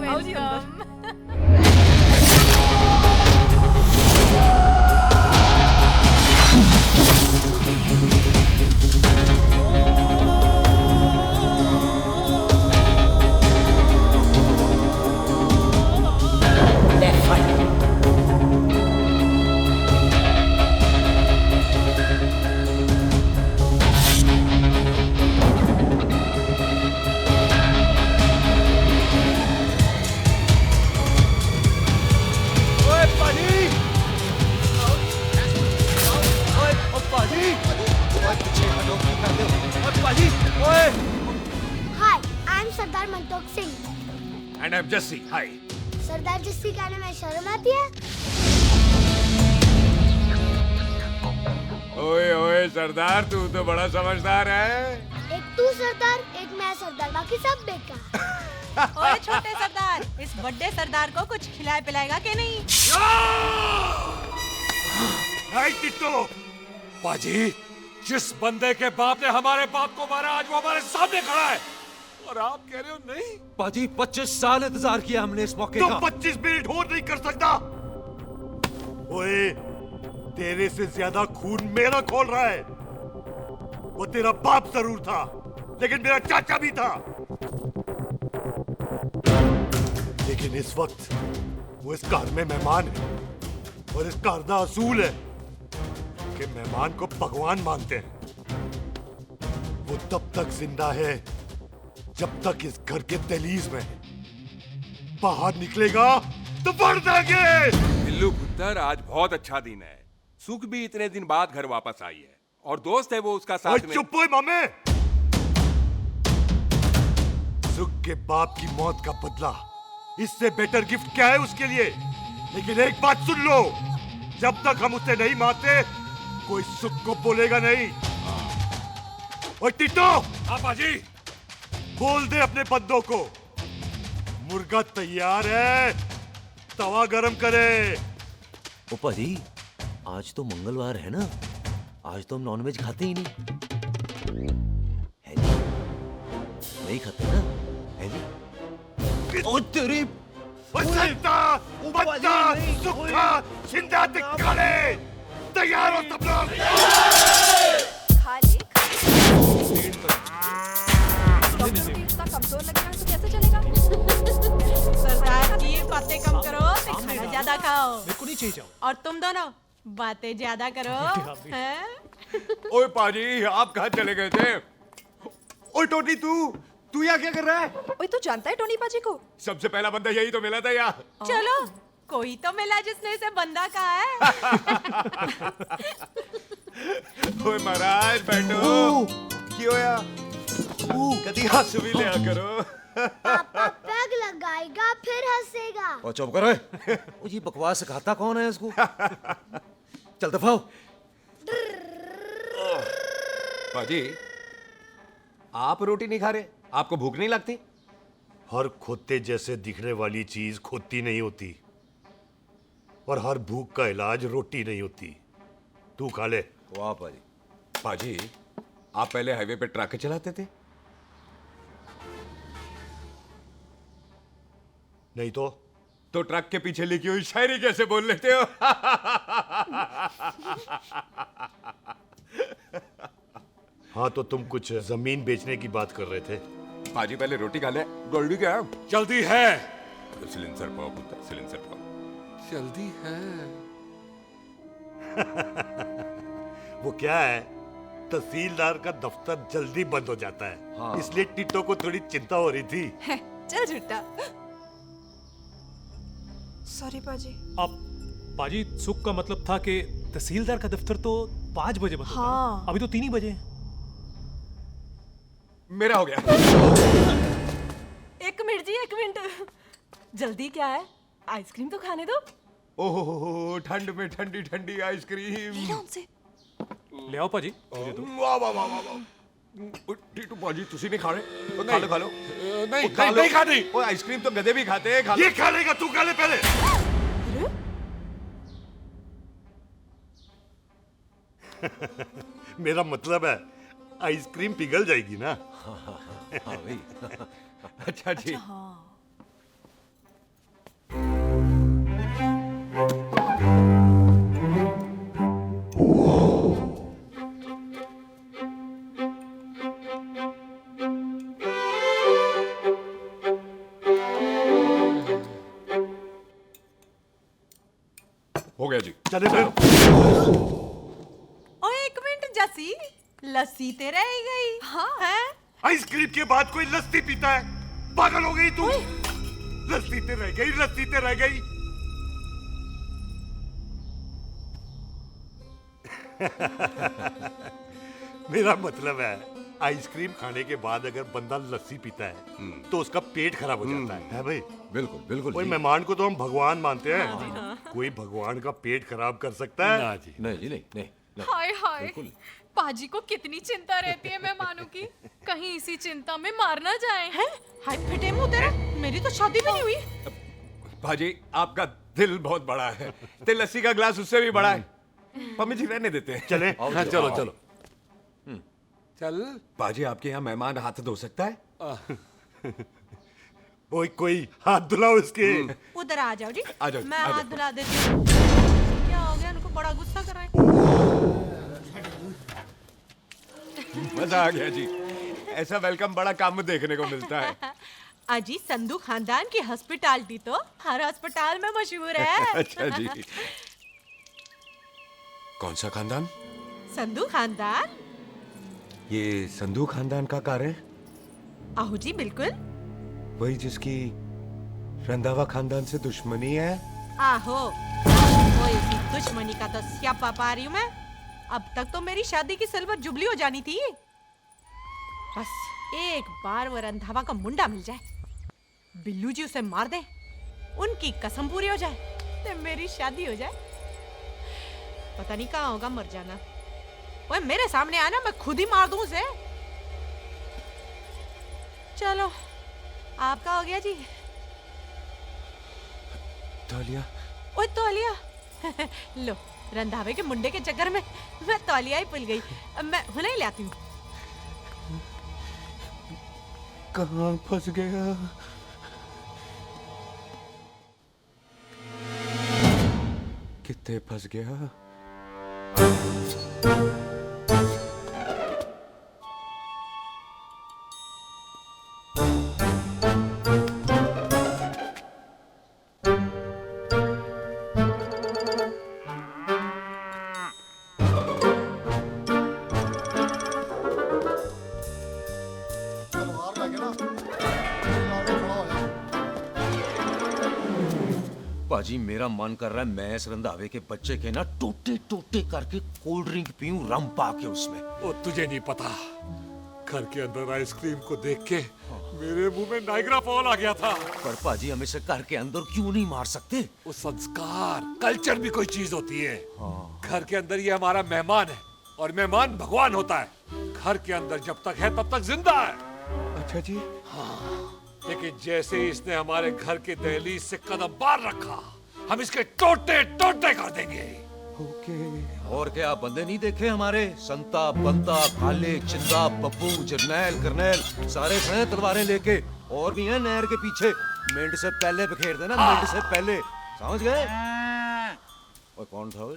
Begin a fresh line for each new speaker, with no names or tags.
आओ जी अंदर।
Hi, I'm Sardar Mantok Singh.
And I'm Jesse. Hi.
सरदार जस्सी कहने में शर्म आती है?
ओए ओए सरदार, तू तो बड़ा समझदार है।
एक तू सरदार, एक मैं सरदार, बाकी सब बेकार।
ओए छोटे सरदार, इस बड़े सरदार को कुछ खिलाए पिलाएगा कि नहीं?
हाय टिट्टो, बाजी, जिस बंदे के बाप ने हमारे बाप को मारा, आज वो हमारे सामने खड़ा है, और आप कह रहे हो नहीं?
पाजी 25 साल इंतजार किया हमने इस मौके
तो
का।
25 मिनट और नहीं कर सकता। ओए, तेरे से ज्यादा खून मेरा खोल रहा है। वो तेरा बाप जरूर था, लेकिन मेरा चाचा भी था। लेकिन इस वक्त वो इस घर में मेहमान है, और इस घर का असूल है कि मेहमान को भगवान मानते हैं। वो तब तक जिंदा है जब तक इस घर के दहलीज में है। बाहर निकलेगा तो बढ़ देंगे।
बिल्लू पुत्र, आज बहुत अच्छा दिन है। सुख भी इतने दिन बाद घर वापस आई है, और दोस्त है वो उसका साथ में।
चुप हो मामे। सुख के बाप की मौत का बदला, इससे बेटर गिफ्ट क्या है उसके लिए? लेकिन एक बात सुन लो, जब तक हम उसे नहीं मारते, कोई सुख को बोलेगा नहीं। और टिट्टो, हाँ बाजी, बोल दे अपने बंदों को, मुर्गा तैयार है, तवा गरम करे।
ओ पाजी, आज तो मंगलवार है ना, आज तो हम नॉनवेज खाते ही नहीं। है जी? नहीं खाते ना? है जी? ओ तेरी
बच्चा, बच्चा, सुखा, जिंदा दिखाले, तैयार हो सब लोग।
खा ले, इतना कमजोर लग रहा है तो कैसे चलेगा? सरदार जी, बातें कम करो, तो खाना ज्यादा खाओ।
मेरे को नहीं चाहिए जाओ।
और तुम दोनों बातें ज्यादा करो, हैं?
ओए पाजी, आप कहाँ चले गए थे? ओए टोनी, तू यहाँ क्या कर रहा है?
ओए तू जानता है टोनी पाजी को?
सबसे पहला बंदा यही तो मिला था यार।
चलो, कोई तो मिला जिसने इसे बंदा कहा है।
ओए महाराज, बैठो। क्यों यार? कभी हंसू भी लिया करो।
पापा पैग लगाएगा फिर हंसेगा।
ओ चुप करो। ओ ये बकवास सिखाता कौन है इसको? चल दफाओ।
पाजी, आप रोटी नहीं खा रहे? आपको भूख नहीं लगती?
हर खोते जैसे दिखने वाली चीज खोती नहीं होती, और हर भूख का इलाज रोटी नहीं होती। तू खा ले।
वाह पाजी।
पाजी, आप पहले हाईवे पे ट्रक चलाते थे?
नहीं तो
ट्रक के पीछे लिखी हुई शायरी कैसे बोल लेते हो?
हाँ, तो तुम कुछ जमीन बेचने की बात कर रहे थे।
पाजी पहले रोटी खा ले। जल्दी क्या?
जल्दी है।
सिलेंसर पाओ पुत्र, सिलेंसर पाओ। जल्दी है।
वो क्या है, तहसीलदार का दफ्तर जल्दी बंद हो जाता है।
हाँ।
इसलिए टिट्टो को थोड़ी चिंता हो रही थी।
चल झूठा। सॉरी पाजी।
अब पाजी, सुख का मतलब था कि तहसीलदार का दफ्तर तो 5 बजे बंद होता है।
हाँ।
अभी तो 3 ही बजे हैं।
मेरा हो गया।
एक मिनट जी, एक मिनट। जल्दी क्या है? आइसक्रीम तो खाने दो।
ओह, ठंड में ठंडी ठंडी आइसक्रीम।
उनसे
ले आओ पाजी, मुझे दो।
वाह वाह वाह वाह वाह। टीटू पाजी, तुसी नहीं खा रहे? खा लो, खा लो।
नहीं, नहीं खानी।
ओए, आइसक्रीम तो गधे भी खाते हैं। खा लो।
ये खा लेगा, तू खा ले पहले। मेरा मतलब है, आइसक्रीम पिघल जाएगी ना।
हाँ भाई।
अच्छा जी। हो गया जी।
चले फिर।
ओ एक मिनट जसी, लस्सी ते रह गई। हाँ है।
आइसक्रीम के बाद कोई लस्सी पीता है? पागल हो गई तू? लस्सी ते रह गई, लस्सी ते रह गई। मेरा मतलब है आइसक्रीम खाने के बाद अगर बंदा लस्सी पीता है तो उसका पेट खराब हो जाता है भाई?
बिल्कुल बिल्कुल
कोई
जी।
मेहमान को तो हम भगवान मानते हैं, कोई भगवान का पेट खराब कर सकता है?
जी।
नहीं जी, नहीं नहीं, नहीं।
हाय हाय, पाजी को कितनी चिंता रहती है मेहमानों की, कहीं इसी चिंता में मार ना जाए। हैं? हाय फिटे मुंह तेरा, मेरी तो शादी भी नहीं हुई।
भाजी आपका दिल बहुत बड़ा है, ते लस्सी का ग्लास उससे भी बड़ा है। मम्मी जी रहने देते हैं।
चले।
हाँ, चलो चलो चल। बाजी आपके यहाँ मेहमान हाथ धो सकता है?
कोई हाथ धुलाओ इसके।
उधर आ जाओ जी,
आ जाओ,
मैं
आ
हाथ
जाओ।
धुला देती हूँ। क्या हो गया, उनको बड़ा गुस्सा कर रहे हैं।
मजा आ गया जी, ऐसा वेलकम बड़ा काम में देखने को मिलता है।
अजी संधू खानदान की हॉस्पिटैलिटी तो हर अस्पताल में मशहूर है।
अच्छा जी। कौन सा खानदान?
संधू खानदान।
ये संधू खानदान का कार है?
आहो जी बिल्कुल।
वही जिसकी रंधावा खानदान से दुश्मनी है?
आहो, वो इसी दुश्मनी का तो स्यापा पा रही हूँ मैं। अब तक तो मेरी शादी की सिल्वर जुबली हो जानी थी। बस एक बार वो रंधावा का मुंडा मिल जाए, बिल्लू जी उसे मार दे, उनकी कसम पूरी हो जाए, तो मेरी शादी हो जाए। पता नहीं कहाँ होगा मर जाना। ओए मेरे सामने आना, मैं खुद ही मार दूं उसे। चलो आपका हो गया जी।
तौलिया।
ओए तौलिया। लो, रंधावे के मुंडे के चक्कर में मैं तौलिया ही भूल गई। मैं हुने ही लाती हूँ।
कहाँ फंस गया? कितने फंस गया?
पाजी मेरा मन कर रहा है मैं इस रंधावे के बच्चे के ना टोटे टोटे करके कोल्ड ड्रिंक पीऊं, रम पाके उसमें।
ओ तुझे नहीं पता, घर के अंदर आइसक्रीम को देख के मेरे मुंह में नाइग्रा फॉल आ गया था।
पर पाजी हम इसे घर के अंदर क्यों नहीं मार सकते?
वो संस्कार कल्चर भी कोई चीज होती है। घर के अंदर ये हमारा मेहमान है और मेहमान भगवान होता है। घर के अंदर जब तक है तब तक जिंदा है।
अच्छा जी।
लेकिन जैसे ही इसने हमारे घर के दहलीज से कदम बाहर रखा, हम इसके टोटे टोटे कर देंगे।
ओके।
और क्या बंदे नहीं देखे हमारे? संता, बंता, खालिक, चिंदा, बब्बू, जरनैल, करनैल सारे खड़े हैं तलवारें लेके, और भी हैं नहर के पीछे। मिंट से पहले बिखेर देना, मिंट से पहले, समझ गए? और कौन था वो?